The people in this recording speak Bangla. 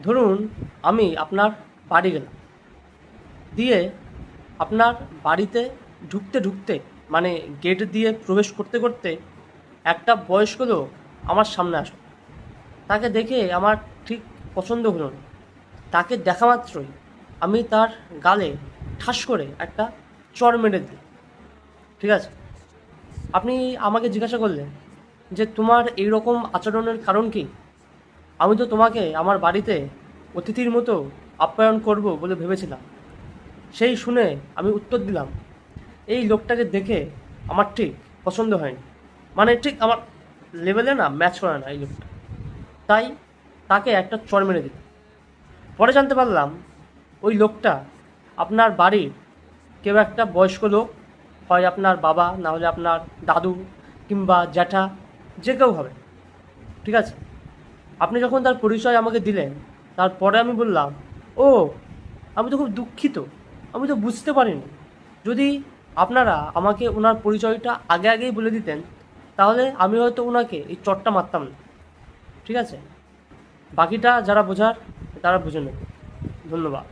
ধরুন আমি আপনার বাড়ি গেলাম, দিয়ে আপনার বাড়িতে ঢুকতে ঢুকতে মানে গেট দিয়ে প্রবেশ করতে করতে একটা বয়স্ক লোক আমার সামনে আসলো। তাকে দেখে আমার ঠিক পছন্দ হলো না। তাকে দেখা মাত্রই আমি তার গালে ঠাস করে একটা চড় মেরে দিই। ঠিক আছে, আপনি আমাকে জিজ্ঞাসা করলেন যে তোমার এই রকম আচরণের কারণ কি। আমি তো তোমাকে আমার বাড়িতে অতিথির মতো আপ্যায়ন করব বলে ভেবেছিলাম। সেই শুনে আমি উত্তর দিলাম, এই লোকটাকে দেখে আমার ঠিক পছন্দ হয়নি, মানে ঠিক আমার লেভেলে না ম্যাচ করে না এই লোকটা। তাই তাকে একটা চড় মেরে দিল। পরে জানতে পারলাম ওই লোকটা আপনার বাড়ির কেউ একটা বয়স্ক লোক, হয় আপনার বাবা, না হলে আপনার দাদু কিংবা জ্যাঠা, যে কেউ হবে। ঠিক আছে, আপনি যখন তার পরিচয় আমাকে দিলেন, তারপরে আমি বললাম, ও, আমি তো খুব দুঃখিত, আমি তো বুঝতে পারিনি। যদি আপনারা আমাকে ওনার পরিচয়টা আগে আগেই বলে দিতেন, তাহলে আমি হয়তো ওনাকে এই চটটা মারতাম না। ঠিক আছে, বাকিটা যারা বোঝার তারা বুঝে নেবে। ধন্যবাদ।